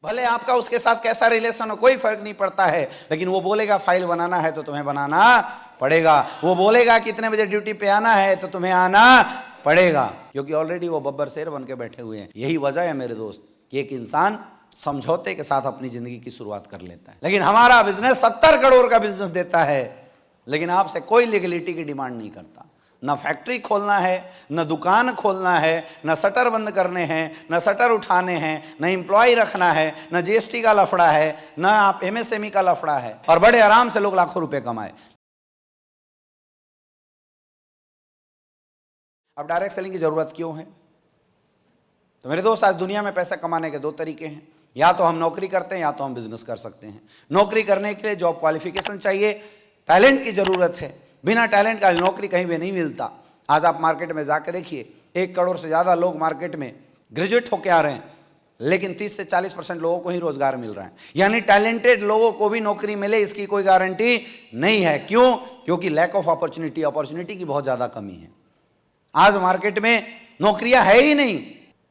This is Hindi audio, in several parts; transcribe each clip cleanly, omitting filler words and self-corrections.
भले आपका उसके साथ कैसा रिलेशन हो कोई फर्क नहीं पड़ता है, लेकिन वो बोलेगा फाइल बनाना है तो तुम्हें बनाना पड़ेगा। वो बोलेगा कितने बजे ड्यूटी पे आना है तो तुम्हें आना पड़ेगा, क्योंकि ऑलरेडी वो बब्बर शेर बन के बैठे हुए हैं। यही वजह है मेरे दोस्त कि एक इंसान समझौते के साथ अपनी जिंदगी की शुरुआत कर लेता है। लेकिन हमारा बिजनेस 70 करोड़ का बिजनेस देता है, लेकिन आपसे कोई लीगलिटी की डिमांड नहीं करता। न फैक्ट्री खोलना है, न दुकान खोलना है, न शटर बंद करने हैं, न शटर उठाने हैं, न एम्प्लॉय रखना है, न जीएसटी का लफड़ा है, न आप एमएसएमई का लफड़ा है, और बड़े आराम से लोग लाखों रुपए कमाए। अब डायरेक्ट सेलिंग की जरूरत क्यों है? तो मेरे दोस्त, आज दुनिया में पैसा कमाने के दो तरीके हैं। या तो हम नौकरी करते हैं या तो हम बिजनेस कर सकते हैं। नौकरी करने के लिए जॉब क्वालिफिकेशन चाहिए, टैलेंट की जरूरत है। बिना टैलेंट का नौकरी कहीं भी नहीं मिलता। आज आप मार्केट में जाके देखिए, 1 करोड़ से ज़्यादा लोग मार्केट में ग्रेजुएट होकर आ रहे हैं, लेकिन 30 से 40% लोगों को ही रोजगार मिल रहा है। यानी टैलेंटेड लोगों को भी नौकरी मिले इसकी कोई गारंटी नहीं है। क्यों? क्योंकि लैक ऑफ अपॉर्चुनिटी की बहुत ज़्यादा कमी है। आज मार्केट में नौकरियां है ही नहीं।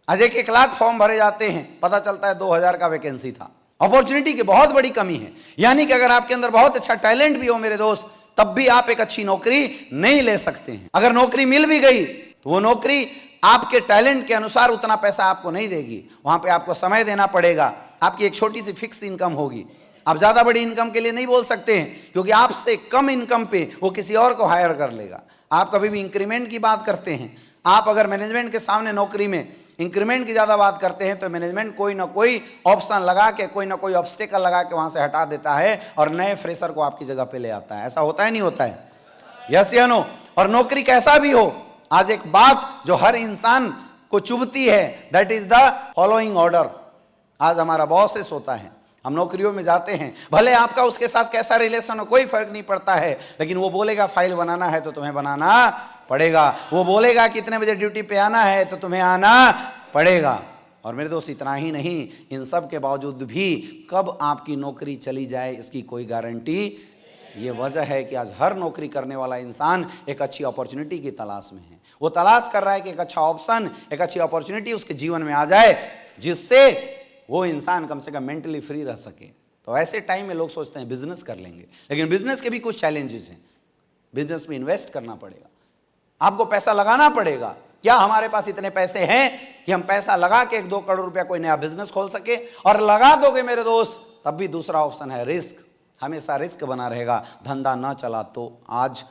आज 1 लाख फॉर्म भरे जाते हैं, पता चलता है 2000 का वैकेंसी था। अपॉर्चुनिटी की बहुत बड़ी कमी है। यानी कि अगर आपके अंदर बहुत अच्छा टैलेंट भी हो मेरे दोस्त, तब भी आप एक अच्छी नौकरी नहीं ले सकते हैं। अगर नौकरी मिल भी गई तो वो नौकरी आपके टैलेंट के अनुसार उतना पैसा आपको नहीं देगी। वहां पे आपको समय देना पड़ेगा। आपकी एक छोटी सी फिक्स इनकम होगी। आप ज्यादा बड़ी इनकम के लिए नहीं बोल सकते हैं, क्योंकि आपसे कम इनकम पे वो किसी और को हायर कर लेगा। आप कभी भी इंक्रीमेंट की बात करते हैं, आप अगर मैनेजमेंट के सामने नौकरी में इंक्रीमेंट की ज्यादा बात करते हैं तो मैनेजमेंट कोई ना कोई ऑप्शन लगा के, कोई ना कोई ऑब्स्टेकल लगा के वहां से हटा देता है और नए फ्रेशर को आपकी जगह पे ले आता है। ऐसा होता है नहीं होता है? यस या नो? और नौकरी कैसा भी हो, आज एक बात जो हर इंसान को चुभती है, that is the following order. आज हमारा बॉसेस होता है, हम नौकरियों में जाते हैं, भले आपका उसके साथ कैसा रिलेशन हो कोई फर्क नहीं पड़ता है, लेकिन वो बोलेगा फाइल बनाना है तो तुम्हें बनाना पड़ेगा। वो बोलेगा कितने बजे ड्यूटी पे आना है तो तुम्हें आना पड़ेगा। और मेरे दोस्त, इतना ही नहीं, इन सब के बावजूद भी कब आपकी नौकरी चली जाए इसकी कोई गारंटी। ये वजह है कि आज हर नौकरी करने वाला इंसान एक अच्छी अपॉर्चुनिटी की तलाश में है। वो तलाश कर रहा है कि एक अच्छा ऑप्शन, एक अच्छी अपॉर्चुनिटी उसके जीवन में आ जाए, जिससे वो इंसान कम से कम मेंटली फ्री रह सके। तो ऐसे टाइम में लोग सोचते हैं बिजनेस कर लेंगे, लेकिन बिजनेस के भी कुछ चैलेंजेस हैं। बिजनेस में इन्वेस्ट करना पड़ेगा, आपको पैसा लगाना पड़ेगा। क्या हमारे पास इतने पैसे हैं कि हम पैसा लगा के 1-2 करोड़ रुपया कोई नया बिजनेस खोल सके? और लगा दोगे मेरे दोस्त, तब भी दूसरा ऑप्शन है रिस्क। हमेशा रिस्क बना रहेगा, धंधा ना चला तो। आज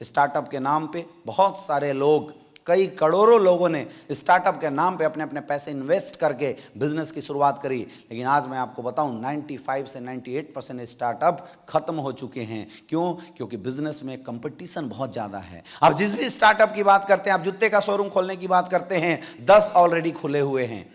स्टार्टअप के नाम पे बहुत सारे लोग, कई करोड़ों लोगों ने स्टार्टअप के नाम पे अपने अपने पैसे इन्वेस्ट करके बिजनेस की शुरुआत करी। लेकिन आज मैं आपको बताऊं, 95 से 98% स्टार्टअप खत्म हो चुके हैं। क्यों? क्योंकि बिजनेस में कंपटीशन बहुत ज़्यादा है। आप जिस भी स्टार्टअप की बात करते हैं, आप जूते का शोरूम खोलने की बात करते हैं, 10 ऑलरेडी खुले हुए हैं।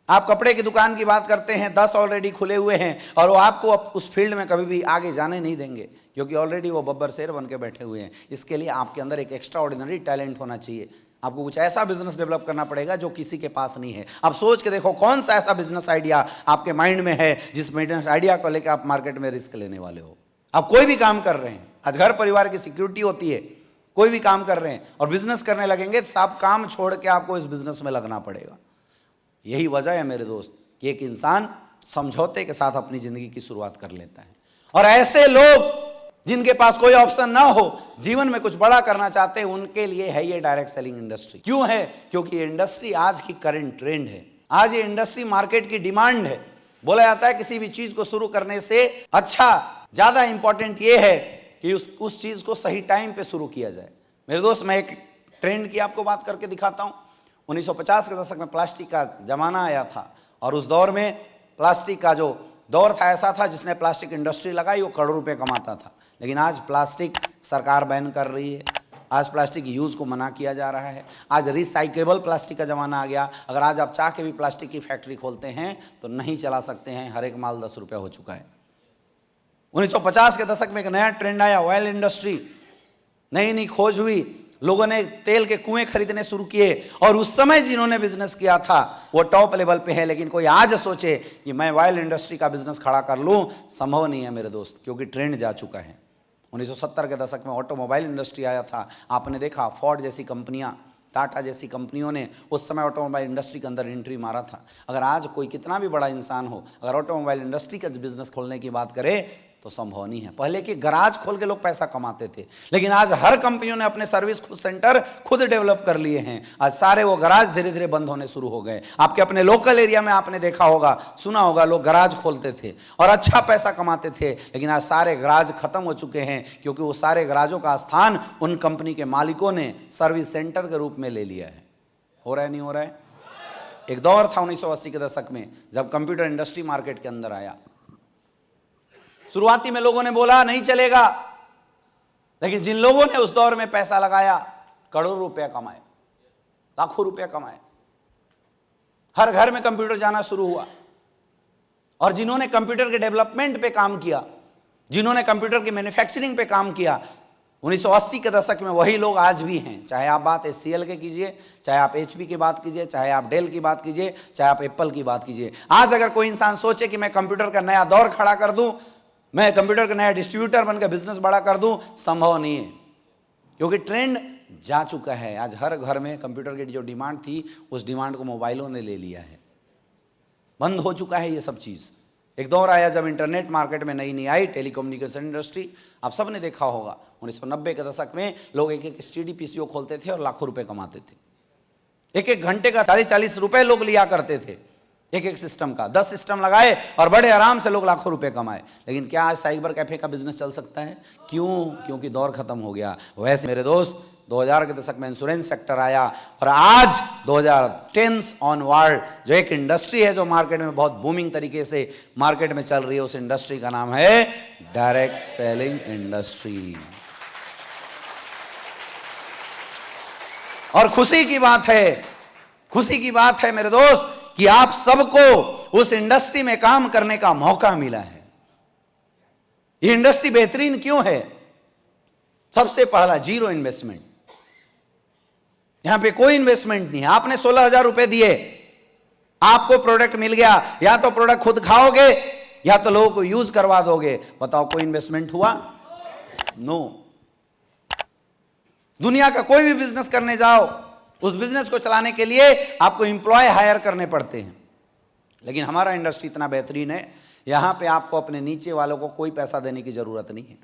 आप कपड़े की दुकान की बात करते हैं, 10 ऑलरेडी खुले हुए हैं, और वो आपको उस फील्ड में कभी भी आगे जाने नहीं देंगे, क्योंकि ऑलरेडी वो बब्बर शेर बन के बैठे हुए हैं। इसके लिए आपके अंदर एक एक्स्ट्रा ऑर्डिनरी टैलेंट होना चाहिए। आपको कुछ ऐसा बिजनेस डेवलप करना पड़ेगा जो किसी के पास नहीं है। आप सोच के देखो, कौन सा ऐसा बिजनेस आइडिया आपके माइंड में है जिस बिजनेस आइडिया को लेकर आप मार्केट में रिस्क लेने वाले हो। आप कोई भी काम कर रहे हैं, आज घर परिवार की सिक्योरिटी होती है, कोई भी काम कर रहे हैं और बिजनेस करने लगेंगे तो सब काम छोड़ के आपको इस बिजनेस में लगना पड़ेगा। यही वजह है मेरे दोस्त कि एक इंसान समझौते के साथ अपनी जिंदगी की शुरुआत कर लेता है। और ऐसे लोग जिनके पास कोई ऑप्शन ना हो, जीवन में कुछ बड़ा करना चाहते हैं, उनके लिए है ये डायरेक्ट सेलिंग इंडस्ट्री। क्यों है? क्योंकि ये इंडस्ट्री आज की करंट ट्रेंड है। आज ये इंडस्ट्री मार्केट की डिमांड है। बोला जाता है किसी भी चीज को शुरू करने से अच्छा ज्यादा इंपॉर्टेंट ये है कि उस चीज को सही टाइम पे शुरू किया जाए। मेरे दोस्त, मैं एक ट्रेंड की आपको बात करके दिखाता हूं। 1950 के दशक में प्लास्टिक का जमाना आया था, और उस दौर में प्लास्टिक का जो दौर था ऐसा था, जिसने प्लास्टिक इंडस्ट्री लगाई वो करोड़ों रुपए कमाता था। लेकिन आज प्लास्टिक सरकार बैन कर रही है। आज प्लास्टिक यूज़ को मना किया जा रहा है। आज रिसाइकेबल प्लास्टिक का ज़माना आ गया। अगर आज आप चाह के भी प्लास्टिक की फैक्ट्री खोलते हैं तो नहीं चला सकते हैं। हर एक माल 10 रुपया हो चुका है। 1950 के दशक में एक नया ट्रेंड आया, ऑयल इंडस्ट्री। नई नई खोज हुई, लोगों ने तेल के कुएं खरीदने शुरू किए, और उस समय जिन्होंने बिजनेस किया था वो टॉप लेवल पे है। लेकिन कोई आज सोचे कि मैं ऑयल इंडस्ट्री का बिजनेस खड़ा कर लूं, संभव नहीं है मेरे दोस्त, क्योंकि ट्रेंड जा चुका है। 1970 के दशक में ऑटोमोबाइल इंडस्ट्री आया था। आपने देखा फोर्ड जैसी कंपनियां टाटा जैसी कंपनियों ने उस समय ऑटोमोबाइल इंडस्ट्री के अंदर एंट्री मारा था। अगर आज कोई कितना भी बड़ा इंसान हो, अगर ऑटोमोबाइल इंडस्ट्री का बिजनेस खोलने की बात करे तो संभव नहीं है। पहले के गराज खोल के लोग पैसा कमाते थे, लेकिन आज हर कंपनियों ने अपने सर्विस सेंटर खुद डेवलप कर लिए हैं। आज सारे वो गराज धीरे धीरे बंद होने शुरू हो गए। आपके अपने लोकल एरिया में आपने देखा होगा, सुना होगा, लोग गराज खोलते थे और अच्छा पैसा कमाते थे, लेकिन आज सारे गराज खत्म हो चुके हैं, क्योंकि वो सारे गराजों का स्थान उन कंपनी के मालिकों ने सर्विस सेंटर के रूप में ले लिया है। हो रहा है, नहीं हो रहा है? एक दौर था 1980 के दशक में, जब कंप्यूटर इंडस्ट्री मार्केट के अंदर आया। शुरुआती में लोगों ने बोला नहीं चलेगा, लेकिन जिन लोगों ने उस दौर में पैसा लगाया, करोड़ों रुपया कमाए, लाखों रुपया कमाए। हर घर में कंप्यूटर जाना शुरू हुआ, और जिन्होंने कंप्यूटर के डेवलपमेंट पे काम किया, जिन्होंने कंप्यूटर की मैन्युफैक्चरिंग पे काम किया, 1980 के दशक में वही लोग आज भी हैं। चाहे आप बात HCL के कीजिए, चाहे आप HP की बात कीजिए, चाहे आप डेल की बात कीजिए, चाहे आप एप्पल की बात कीजिए। आज अगर कोई इंसान सोचे कि मैं कंप्यूटर का नया दौर खड़ा कर दूं, मैं कंप्यूटर का नया डिस्ट्रीब्यूटर बनकर बिजनेस बड़ा कर दूं, संभव नहीं है, क्योंकि ट्रेंड जा चुका है। आज हर घर में कंप्यूटर की जो डिमांड थी, उस डिमांड को मोबाइलों ने ले लिया है। बंद हो चुका है ये सब चीज़। एक दौर आया जब इंटरनेट मार्केट में नई नई आई, टेलीकम्युनिकेशन इंडस्ट्री। आप सब ने देखा होगा 1990 के दशक में लोग एक एक STD PCO खोलते थे और लाखों रुपए कमाते थे। एक एक घंटे का 40-40 रुपए लोग लिया करते थे, एक एक सिस्टम का। 10 सिस्टम लगाए और बड़े आराम से लोग लाखों रुपए कमाए। लेकिन क्या आज साइबर कैफे का बिजनेस चल सकता है? क्यों? क्योंकि दौर खत्म हो गया। वैसे मेरे दोस्त, 2000 के दशक में इंश्योरेंस सेक्टर आया, और आज 2010 ऑनवर्ड जो एक इंडस्ट्री है जो मार्केट में बहुत बूमिंग तरीके से मार्केट में चल रही है, उस इंडस्ट्री का नाम है डायरेक्ट सेलिंग इंडस्ट्री। और खुशी की बात है, खुशी की बात है मेरे दोस्त, कि आप सबको उस इंडस्ट्री में काम करने का मौका मिला है। ये इंडस्ट्री बेहतरीन क्यों है? सबसे पहला, जीरो इन्वेस्टमेंट। यहां पे कोई इन्वेस्टमेंट नहीं है। आपने 16,000 रुपए दिए, आपको प्रोडक्ट मिल गया, या तो प्रोडक्ट खुद खाओगे या तो लोगों को यूज करवा दोगे। बताओ, कोई इन्वेस्टमेंट हुआ? नो। दुनिया का कोई भी बिजनेस करने जाओ, उस बिजनेस को चलाने के लिए आपको एम्प्लॉय हायर करने पड़ते हैं, लेकिन हमारा इंडस्ट्री इतना बेहतरीन है, यहां पे आपको अपने नीचे वालों को कोई पैसा देने की जरूरत नहीं है।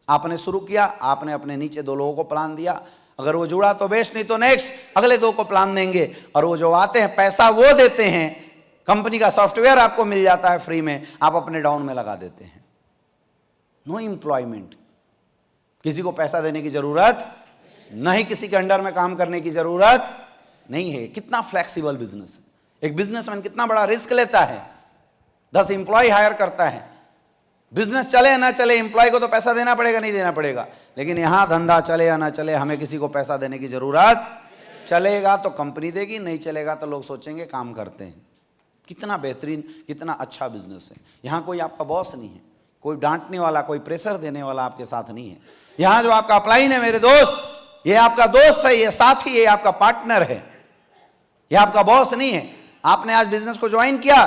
आपने शुरू किया, आपने अपने नीचे 2 लोगों को प्लान दिया, अगर वो जुड़ा तो बेस्ट, नहीं तो नेक्स्ट अगले 2 को प्लान देंगे, और वो जो आते हैं पैसा वो देते हैं। कंपनी का सॉफ्टवेयर आपको मिल जाता है फ्री में, आप अपने डाउन में लगा देते हैं। नो एम्प्लॉयमेंट, किसी को पैसा देने की जरूरत नहीं, किसी के अंडर में काम करने की जरूरत नहीं है। कितना फ्लेक्सिबल बिजनेस है। एक बिजनेसमैन कितना बड़ा रिस्क लेता है, 10 एम्प्लॉय हायर करता है। बिजनेस चले या ना चले, एम्प्लॉय को तो पैसा देना पड़ेगा, नहीं देना पड़ेगा, लेकिन यहां धंधा चले या ना चले, हमें किसी को पैसा देने की जरूरत। चलेगा तो कंपनी देगी, नहीं चलेगा तो लोग सोचेंगे काम करते हैं। कितना बेहतरीन, कितना अच्छा बिजनेस है। यहां कोई आपका बॉस नहीं है, कोई डांटने वाला, कोई प्रेशर देने वाला आपके साथ नहीं है। यहां जो आपका अपलाइन है मेरे दोस्त, ये आपका दोस्त है, ये साथी है, ये आपका पार्टनर है, ये आपका बॉस नहीं है। आपने आज बिजनेस को ज्वाइन किया,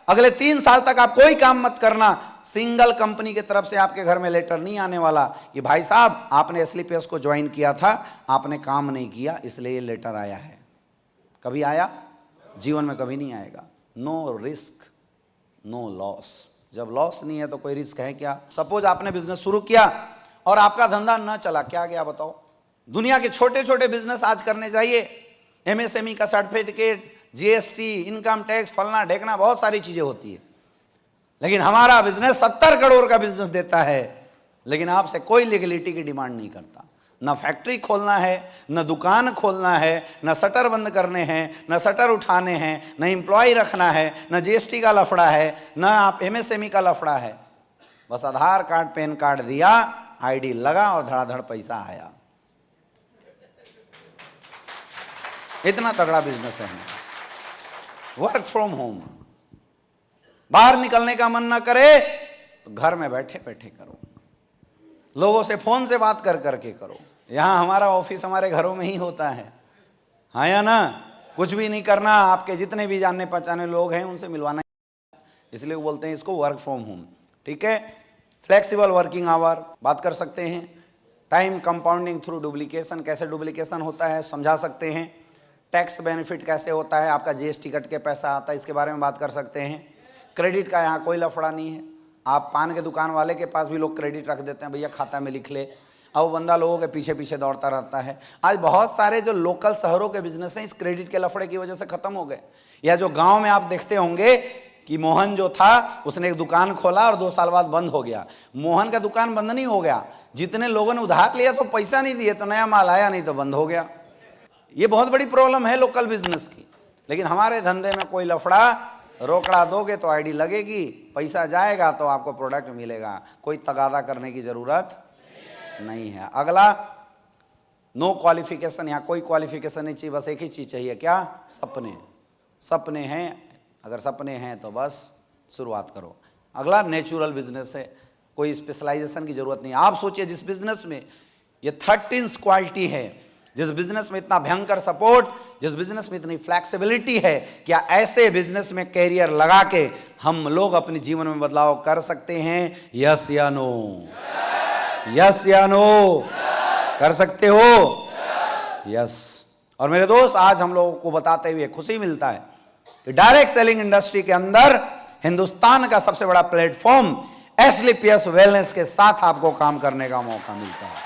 अगले 3 साल तक आप कोई काम मत करना, सिंगल कंपनी की तरफ से आपके घर में लेटर नहीं आने वाला कि भाई साहब आपने एसलीपीएस को ज्वाइन किया था, आपने काम नहीं किया इसलिए ये लेटर आया है। कभी आया? जीवन में कभी नहीं आएगा। No risk no loss. जब लॉस नहीं है तो कोई रिस्क है क्या? सपोज आपने बिजनेस शुरू किया और आपका धंधा न चला, क्या गया बताओ? दुनिया के छोटे छोटे बिजनेस आज करने चाहिए, MSME का सर्टिफिकेट, GST, इनकम टैक्स, फलना ढेकना, बहुत सारी चीजें होती है, लेकिन हमारा बिजनेस 70 करोड़ का बिजनेस देता है, लेकिन आपसे कोई लीगलिटी की डिमांड नहीं करता। न फैक्ट्री खोलना है, न दुकान खोलना है, न शटर बंद करने हैं, न शटर उठाने हैं, न एम्प्लॉय रखना है, न GST का लफड़ा है, न आप MSME का लफड़ा है। बस आधार कार्ड, पैन कार्ड दिया, ID लगा और धड़ाधड़ पैसा आया। इतना तगड़ा बिजनेस है। वर्क फ्रॉम होम, बाहर निकलने का मन ना करे तो घर में बैठे बैठे करो, लोगों से फोन से बात कर करके करो। यहां हमारा ऑफिस हमारे घरों में ही होता है, हाँ या ना? कुछ भी नहीं करना, आपके जितने भी जानने पहचाने लोग हैं उनसे मिलवाना, इसलिए वो बोलते हैं इसको वर्क फ्रॉम होम। ठीक है, फ्लेक्सिबल वर्किंग आवर, बात कर सकते हैं, टाइम कंपाउंडिंग थ्रू डुप्लीकेशन, कैसे डुप्लीकेशन होता है समझा सकते हैं। टैक्स बेनिफिट कैसे होता है, आपका जीएसटी कट के पैसा आता है, इसके बारे में बात कर सकते हैं। क्रेडिट का यहाँ कोई लफड़ा नहीं है। आप पान के दुकान वाले के पास भी लोग क्रेडिट रख देते हैं, भैया खाता में लिख ले, अब वो बंदा लोगों के पीछे पीछे दौड़ता रहता है। आज बहुत सारे जो लोकल शहरों के बिजनेस हैं इस क्रेडिट के लफड़े की वजह से खत्म हो गए। या जो गांव में आप देखते होंगे कि मोहन जो था उसने एक दुकान खोला और 2 साल बाद बंद हो गया। मोहन का दुकान बंद नहीं हो गया, जितने लोगों ने उधार लिया तो पैसा नहीं दिए तो नया माल आया नहीं तो बंद हो गया। ये बहुत बड़ी प्रॉब्लम है लोकल बिजनेस की। लेकिन हमारे धंधे में कोई लफड़ा, रोकड़ा दोगे तो आईडी लगेगी, पैसा जाएगा तो आपको प्रोडक्ट मिलेगा, कोई तगादा करने की जरूरत नहीं है। अगला, नो क्वालिफिकेशन, यहाँ कोई क्वालिफिकेशन नहीं चाहिए, बस एक ही चीज चाहिए, क्या? सपने। सपने हैं, अगर सपने हैं तो बस शुरुआत करो। अगला नेचुरल बिजनेस है, कोई स्पेशलाइजेशन की जरूरत नहीं। आप सोचिए जिस बिजनेस में ये 13 क्वालिटी है, जिस बिजनेस में इतना भयंकर सपोर्ट, जिस बिजनेस में इतनी फ्लैक्सिबिलिटी है, क्या ऐसे बिजनेस में कैरियर लगा के हम लोग अपने जीवन में बदलाव कर सकते हैं? यस या नो? यस या नो? कर सकते हो? यस। और मेरे दोस्त, आज हम लोगों को बताते हुए खुशी मिलता है कि डायरेक्ट सेलिंग इंडस्ट्री के अंदर हिंदुस्तान का सबसे बड़ा प्लेटफॉर्म एसलीपीएस वेलनेस के साथ आपको काम करने का मौका मिलता है।